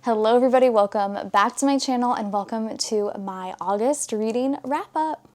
Hello everybody, welcome back to my channel and welcome to my August reading wrap up.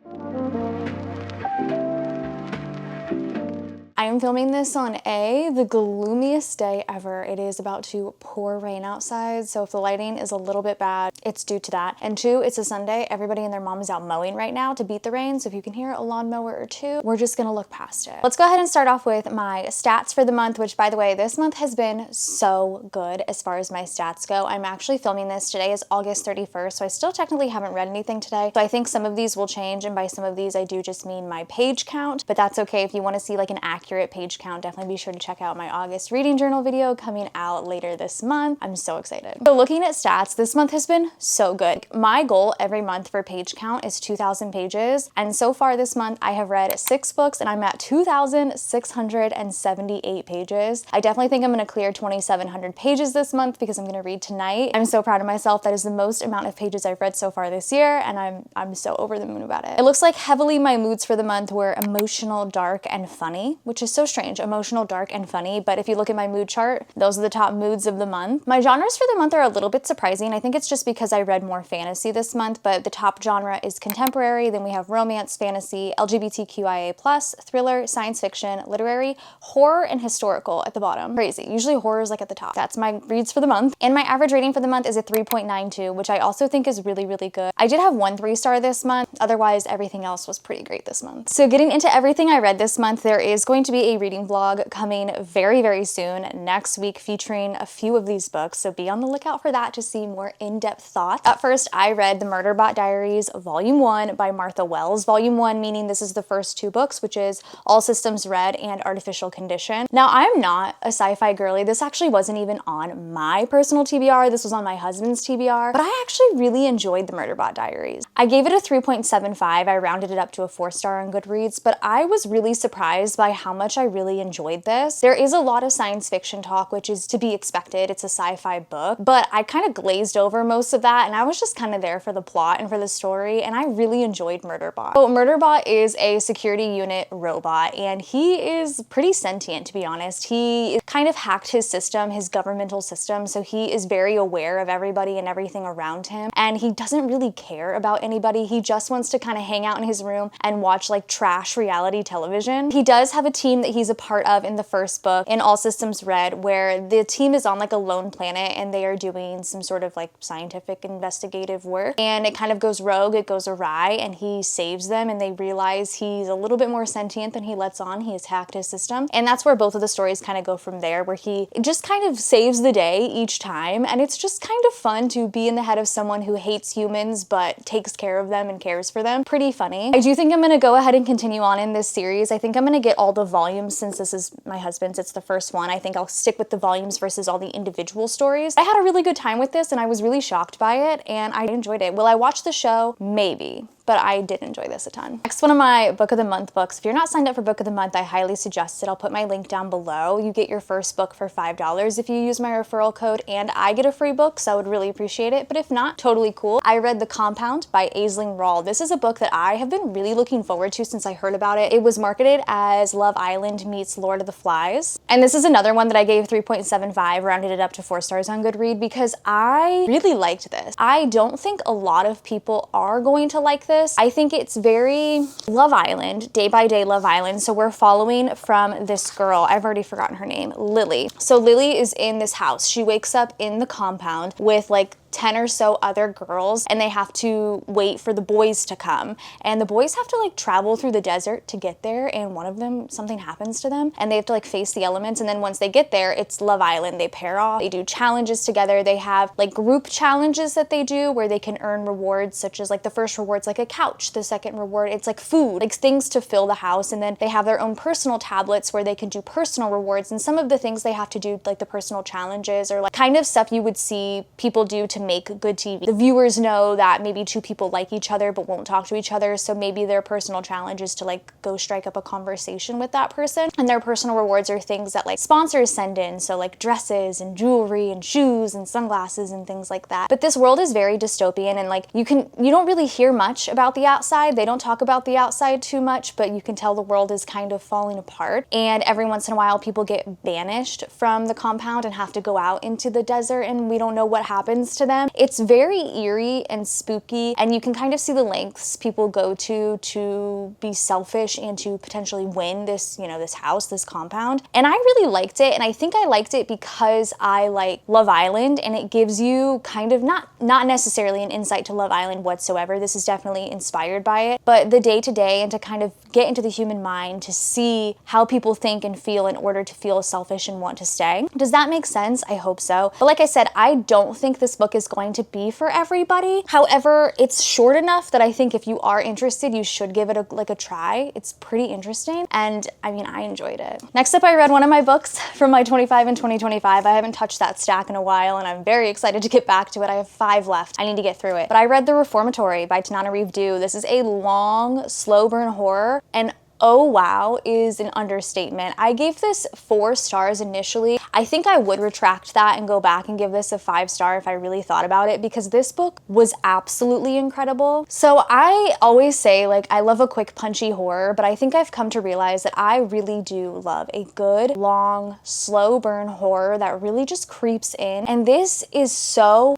I am filming this on the gloomiest day ever. It is about to pour rain outside, so if the lighting is a little bit bad, it's due to that. And two, it's a Sunday. Everybody and their mom is out mowing right now to beat the rain, so if you can hear a lawnmower or two, we're just gonna look past it. Let's go ahead and start off with my stats for the month, which by the way, this month has been so good as far as my stats go. I'm actually filming this. Today is August 31st, so I still technically haven't read anything today. So I think some of these will change, and by some of these, I do just mean my page count, but that's okay. If you wanna see like an accurate page count, definitely be sure to check out my August reading journal video coming out later this month. I'm so excited. So looking at stats, this month has been so good. My goal every month for page count is 2,000 pages. And so far this month, I have read 6 books and I'm at 2,678 pages. I definitely think I'm gonna clear 2,700 pages this month because I'm gonna read tonight. I'm so proud of myself. That is the most amount of pages I've read so far this year, and I'm so over the moon about it. It looks like heavily my moods for the month were emotional, dark, and funny, which is so strange, emotional, dark, and funny, but if you look at my mood chart, those are the top moods of the month. My genres for the month are a little bit surprising. I think it's just because I read more fantasy this month, but the top genre is contemporary, then we have romance, fantasy, LGBTQIA+, thriller, science fiction, literary, horror, and historical at the bottom. Crazy. Usually horror is like at the top. That's my reads for the month. And my average rating for the month is a 3.92, which I also think is really, really good. I did have 1 3-star this month. Otherwise, everything else was pretty great this month. So getting into everything I read this month, there is going to be a reading vlog coming very, very soon next week featuring a few of these books, so be on the lookout for that to see more in-depth thoughts. At first, I read the Murderbot Diaries Volume 1 by Martha Wells. Volume 1 meaning this is the first 2 books, which is All Systems Red and Artificial Condition. Now, I'm not a sci-fi girly. This actually wasn't even on my personal TBR. This was on my husband's TBR, but I actually really enjoyed the Murderbot Diaries. I gave it a 3.75. I rounded it up to a 4-star on Goodreads, but I was really surprised by how much I really enjoyed this. There is a lot of science fiction talk, which is to be expected. It's a sci-fi book, but I kind of glazed over most of that, and I was just kind of there for the plot and for the story, and I really enjoyed Murderbot. So Murderbot is a security unit robot, and he is pretty sentient, to be honest. He kind of hacked his system, his governmental system, so he is very aware of everybody and everything around him, and he doesn't really care about anybody. He just wants to kind of hang out in his room and watch like trash reality television. He does have a team that he's a part of in the first book, in All Systems Red, where the team is on like a lone planet and they are doing some sort of like scientific investigative work, and it kind of goes rogue, it goes awry, and he saves them, and they realize he's a little bit more sentient than he lets on. He has hacked his system, and that's where both of the stories kind of go from there, where he just kind of saves the day each time, and it's just kind of fun to be in the head of someone who hates humans but takes care of them and cares for them. Pretty funny. I do think I'm gonna go ahead and continue on in this series. I think I'm gonna get all the volumes since this is my husband's. It's the first one. I think I'll stick with the volumes versus all the individual stories. I had a really good time with this and I was really shocked by it and I enjoyed it. Will I watch the show? Maybe. But I did enjoy this a ton. Next, one of my Book of the Month books. If you're not signed up for Book of the Month, I highly suggest it. I'll put my link down below. You get your first book for $5 if you use my referral code, and I get a free book, so I would really appreciate it. But if not, totally cool. I read The Compound by Aisling Rawle. This is a book that I have been really looking forward to since I heard about it. It was marketed as Love Island meets Lord of the Flies. And this is another one that I gave 3.75, rounded it up to 4 stars on Goodreads, because I really liked this. I don't think a lot of people are going to like this. I think it's very Love Island, day by day Love Island. So we're following from this girl, I've already forgotten her name, Lily. So Lily is in this house. She wakes up in the compound with like 10 or so other girls, and they have to wait for the boys to come, and the boys have to like travel through the desert to get there, and one of them, something happens to them and they have to like face the elements, and then once they get there, it's Love Island. They pair off, they do challenges together. They have like group challenges that they do where they can earn rewards, such as like the first reward's like a couch, the second reward it's like food, like things to fill the house, and then they have their own personal tablets where they can do personal rewards, and some of the things they have to do, like the personal challenges, or like kind of stuff you would see people do to to make good TV. The viewers know that maybe two people like each other but won't talk to each other, so maybe their personal challenge is to like go strike up a conversation with that person, and their personal rewards are things that like sponsors send in, so like dresses and jewelry and shoes and sunglasses and things like that. But this world is very dystopian, and like you don't really hear much about the outside. They don't talk about the outside too much, but you can tell the world is kind of falling apart, and every once in a while people get banished from the compound and have to go out into the desert, and we don't know what happens to them. It's very eerie and spooky, and you can kind of see the lengths people go to be selfish and to potentially win this, you know, this house, this compound. And I really liked it, and I think I liked it because I like Love Island, and it gives you kind of not necessarily an insight to Love Island whatsoever. This is definitely inspired by it, but the day-to-day, and to kind of get into the human mind to see how people think and feel in order to feel selfish and want to stay. Does that make sense? I hope so. But like I said, I don't think this book is going to be for everybody. However, it's short enough that I think if you are interested, you should give it a try. It's pretty interesting, and I mean, I enjoyed it. Next up, I read one of my books from my 25 and 2025. I haven't touched that stack in a while, and I'm very excited to get back to it. I have 5 left. I need to get through it. But I read The Reformatory by Tananarive Due. This is a long, slow burn horror, and oh wow is an understatement. I gave this 4 stars initially. I think I would retract that and go back and give this a 5-star if I really thought about it, because this book was absolutely incredible. So I always say, like, I love a quick punchy horror, but I think I've come to realize that I really do love a good, long, slow burn horror that really just creeps in. And this is so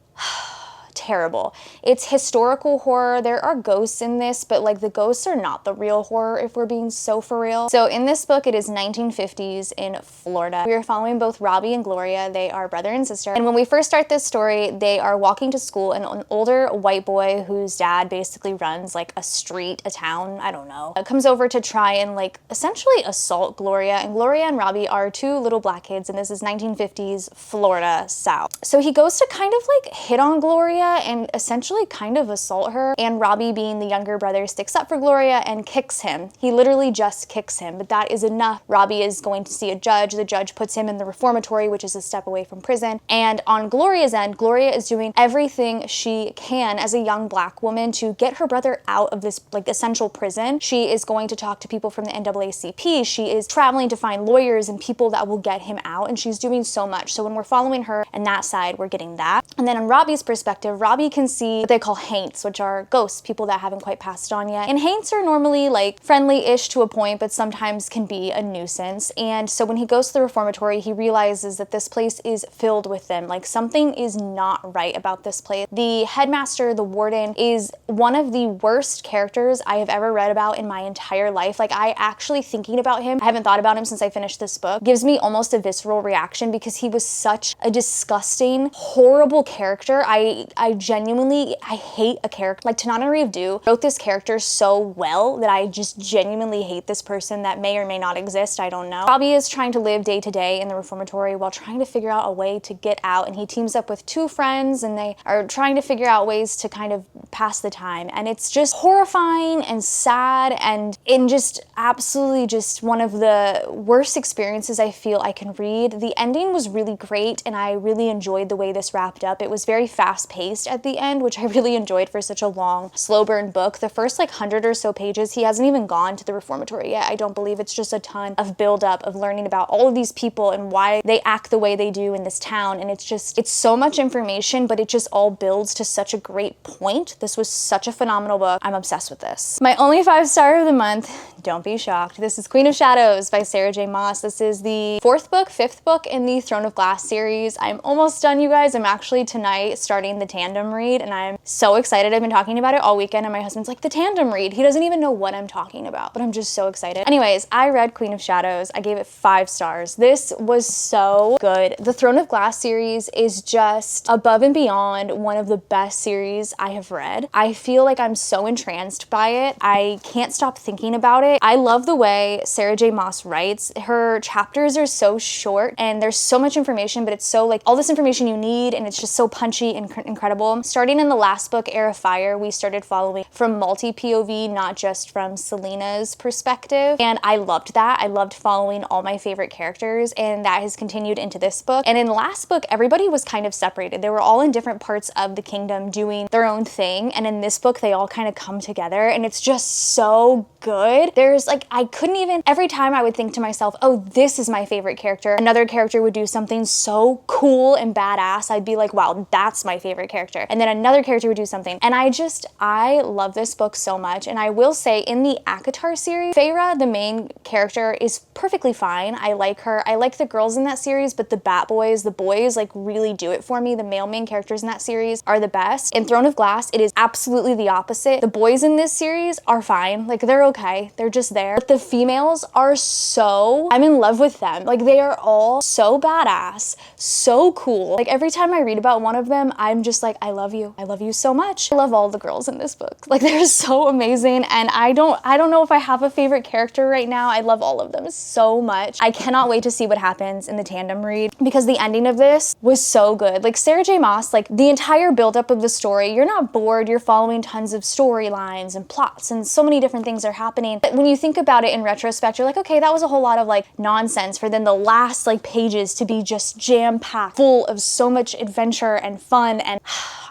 terrible. It's historical horror. There are ghosts in this, but like the ghosts are not the real horror if we're being so for real. So in this book, it is 1950s in Florida. We are following both Robbie and Gloria. They are brother and sister. And when we first start this story, they are walking to school, and an older white boy whose dad basically runs like a street, a town, I don't know, comes over to try and like essentially assault Gloria. And Gloria and Robbie are 2 little black kids, and this is 1950s Florida South. So he goes to kind of like hit on Gloria and essentially kind of assault her, and Robbie, being the younger brother, sticks up for Gloria and kicks him. He literally just kicks him, but that is enough. Robbie is going to see a judge. The judge puts him in the reformatory, which is a step away from prison. And on Gloria's end, Gloria is doing everything she can as a young black woman to get her brother out of this like essential prison. She is going to talk to people from the NAACP. She is traveling to find lawyers and people that will get him out, and she's doing so much. So when we're following her and that side, we're getting that. And then on Robbie's perspective, Robbie can see what they call haints, which are ghosts, people that haven't quite passed on yet. And haints are normally like friendly-ish to a point, but sometimes can be a nuisance. And so when he goes to the reformatory, he realizes that this place is filled with them. Like, something is not right about this place. The headmaster, the warden, is one of the worst characters I have ever read about in my entire life. Like, I actually, thinking about him, I haven't thought about him since I finished this book, gives me almost a visceral reaction, because he was such a disgusting, horrible character. I genuinely hate a character. Like, Tananarive Due wrote this character so well that I just genuinely hate this person that may or may not exist. I don't know. Robbie is trying to live day to day in the reformatory while trying to figure out a way to get out, and he teams up with 2 friends, and they are trying to figure out ways to kind of pass the time. And it's just horrifying and sad, and just absolutely just one of the worst experiences I feel I can read. The ending was really great, and I really enjoyed the way this wrapped up. It was very fast-paced at the end, which I really enjoyed for such a long, slow burn book. The first like 100 or so pages, he hasn't even gone to the reformatory yet. I don't believe. It's just a ton of build-up of learning about all of these people and why they act the way they do in this town. And it's so much information, but it just all builds to such a great point. This was such a phenomenal book. I'm obsessed with this. My only 5-star of the month, don't be shocked. This is Queen of Shadows by Sarah J. Maas. This is the 5th book in the Throne of Glass series. I'm almost done, you guys. I'm actually tonight starting the tandem read, and I'm so excited. I've been talking about it all weekend, and my husband's like, the tandem read. He doesn't even know what I'm talking about, but I'm just so excited. Anyways, I read Queen of Shadows. I gave it 5 stars. This was so good. The Throne of Glass series is just above and beyond one of the best series I have read. I feel like I'm so entranced by it. I can't stop thinking about it. I love the way Sarah J. Maas writes. Her chapters are so short, and there's so much information, but it's so like all this information you need, and it's just so punchy and incredible. incredible. Starting in the last book, Heir of Fire, we started following from multi-POV, not just from Selena's perspective. And I loved that. I loved following all my favorite characters, and that has continued into this book. And in the last book, everybody was kind of separated. They were all in different parts of the kingdom doing their own thing. And in this book, they all kind of come together, and it's just so good. There's like, I couldn't even, every time I would think to myself, oh, this is my favorite character. Another character would do something so cool and badass. I'd be like, wow, that's my favorite character. And then another character would do something. And I love this book so much. And I will say, in the ACOTAR series, Feyre, the main character, is perfectly fine. I like her. I like the girls in that series, but the bat boys, the boys, like really do it for me. The male main characters in that series are the best. In Throne of Glass, it is absolutely the opposite. The boys in this series are fine. Like, they're okay. They're just there. But the females are I'm in love with them. Like, they are all so badass, so cool. Like, every time I read about one of them, I'm just like, I love you. I love you so much. I love all the girls in this book. Like, they're so amazing. And I don't know if I have a favorite character right now. I love all of them so much. I cannot wait to see what happens in the tandem read, because the ending of this was so good. Like, Sarah J. Maas, like, the entire buildup of the story, you're not bored. You're following tons of storylines and plots, and so many different things are happening. But when you think about it in retrospect, you're like, okay, that was a whole lot of like nonsense for then the last like pages to be just jam-packed full of so much adventure and fun. And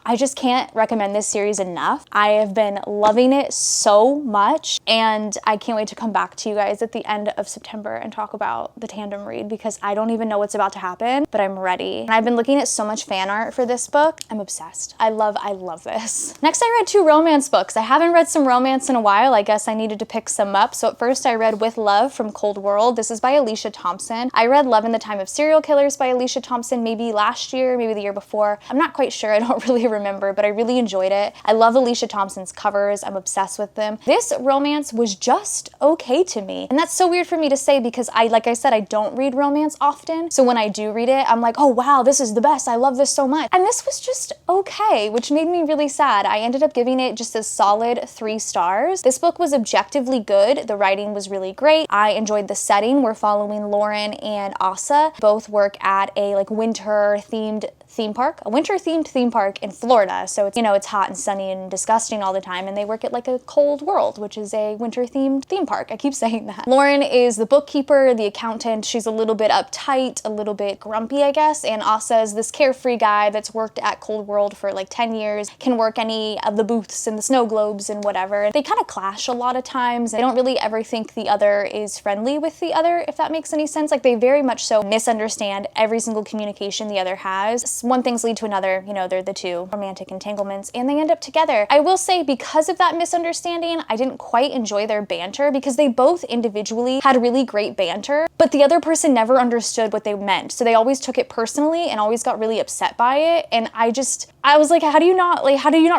I just can't recommend this series enough. I have been loving it so much, and I can't wait to come back to you guys at the end of September and talk about the tandem read, because I don't even know what's about to happen, but I'm ready. And I've been looking at so much fan art for this book. I'm obsessed. I love this. Next, I read 2 romance books. I haven't read some romance in a while. I guess I needed to pick some up. So at first I read With Love from Cold World. This is by Alicia Thompson. I read Love in the Time of Serial Killers by Alicia Thompson maybe last year, maybe the year before. I'm not quite sure. I don't really remember, but I really enjoyed it. I love Alicia Thompson's covers. I'm obsessed with them. This romance was just okay to me. And that's so weird for me to say, because like I said, I don't read romance often. So when I do read it, I'm like, oh wow, this is the best. I love this so much. And this was just okay, which made me really sad. I ended up giving it just a solid 3 stars. This book was objectively good. The writing was really great. I enjoyed the setting. We're following Lauren and Asa. Both work at a like winter-themed theme park, a winter-themed theme park in Florida. So it's, you know, it's hot and sunny and disgusting all the time, and they work at like a cold world, which is a winter-themed theme park. I keep saying that. Lauren is the bookkeeper, the accountant. She's a little bit uptight, a little bit grumpy, I guess, and Asa is this carefree guy that's worked at Cold World for like 10 years, can work any of the booths and the snow globes and whatever. They kind of clash a lot of times. They don't really ever think the other is friendly with the other, if that makes any sense. Like, they very much so misunderstand every single communication the other has. One things lead to another, you know, they're the 2 romantic entanglements, and they end up together. I will say, because of that misunderstanding, I didn't quite enjoy their banter, because they both individually had really great banter, but the other person never understood what they meant. So they always took it personally and always got really upset by it. And I was like, how do you not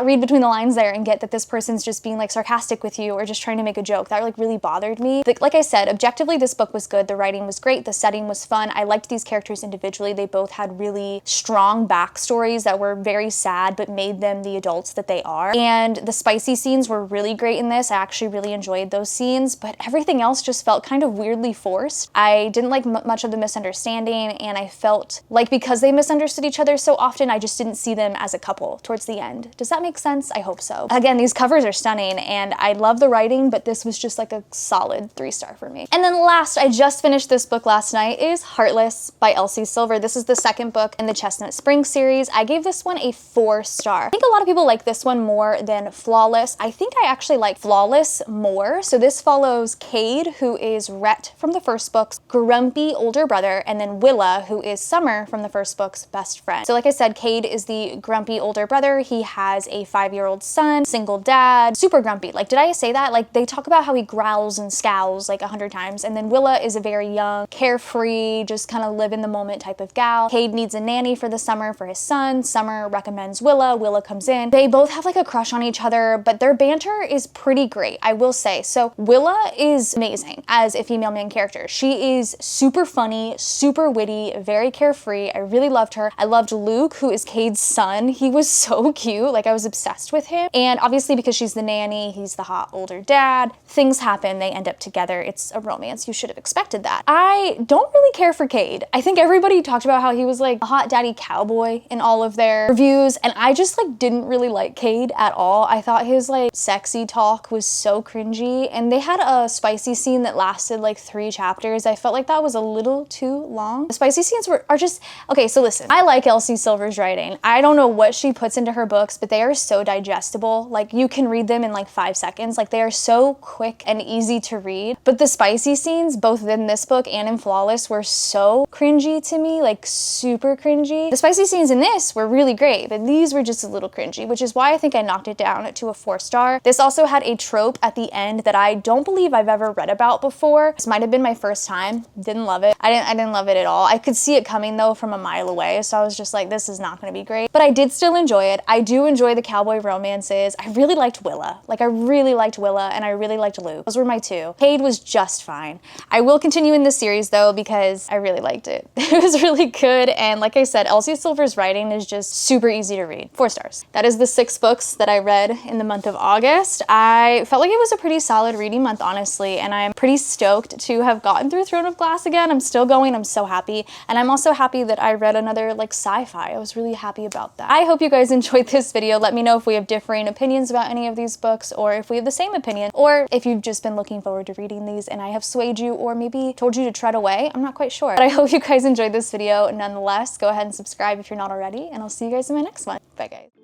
read between the lines there and get that this person's just being like sarcastic with you or just trying to make a joke? That like really bothered me. Like I said, objectively, this book was good. The writing was great. The setting was fun. I liked these characters individually. They both had really strong backstories that were very sad, but made them the adults that they are. And the spicy scenes were really great in this. I actually really enjoyed those scenes, but everything else just felt kind of weirdly forced. I didn't like much of the misunderstanding, and I felt like because they misunderstood each other so often, I just didn't see them as a couple towards the end. Does that make sense? I hope so. Again, these covers are stunning, and I love the writing, but this was just like a solid 3-star for me. And then last, I just finished this book last night, is Heartless by Elsie Silver. This is the 2nd book in the Chestnut Springs series. I gave this one a 4-star. I think a lot of people like this one more than Flawless. I think I actually like Flawless more. So this follows Cade, who is Rhett from the first book's grumpy older brother, and then Willa, who is Summer from the first book's best friend. So like I said, Cade is the grumpy older brother. He has a 5-year-old son, single dad, super grumpy. Like, did I say that? Like, they talk about how he growls and scowls like 100 times. And then Willa is a very young, carefree, just kind of live in the moment type of gal. Cade needs a nanny for the summer for his son. Summer recommends Willa. Willa comes in. They both have like a crush on each other, but their banter is pretty great, I will say. So Willa is amazing as a female main character. She is super funny, super witty, very carefree. I really loved her. I loved Luke, who is Cade's son. He was so cute. Like, I was obsessed with him. And obviously, because she's the nanny, he's the hot older dad, things happen. They end up together. It's a romance. You should have expected that. I don't really care for Cade. I think everybody talked about how he was like a hot daddy cowboy in all of their reviews, and I just like didn't really like Cade at all. I thought his like sexy talk was so cringy, and they had a spicy scene that lasted like 3 chapters. I felt like that was a little too long. The spicy scenes are just, okay, so listen, I like Elsie Silver's writing. I don't know what she puts into her books, but they are so digestible. Like, you can read them in like 5 seconds. Like, they are so quick and easy to read. But the spicy scenes, both in this book and in Flawless, were so cringy to me, like super cringy. The spicy scenes in this were really great, but these were just a little cringy, which is why I think I knocked it down to a 4-star. This also had a trope at the end that I don't believe I've ever read about before. This might have been my first time. Didn't love it. I didn't love it at all. I could see it coming though from a mile away, so I was just like, this is not gonna be great. But I did still enjoy it. I do enjoy the cowboy romances. I really liked Willa. Like, I really liked Willa, and I really liked Luke. Those were my 2. Cade was just fine. I will continue in this series though, because I really liked it. It was really good, and like I said, Elsie Silver's writing is just super easy to read. 4 stars. That is the 6 books that I read in the month of August. I felt like it was a pretty solid reading month, honestly, and I'm pretty stoked to have gotten through Throne of Glass again. I'm still going. I'm so happy. And I'm also happy that I read another like sci-fi. I was really happy about that. I hope you guys enjoyed this video. Let me know if we have differing opinions about any of these books, or if we have the same opinion, or if you've just been looking forward to reading these and I have swayed you or maybe told you to tread away. I'm not quite sure. But I hope you guys enjoyed this video. Nonetheless, go ahead and subscribe if you're not already, and I'll see you guys in my next one. Bye, guys.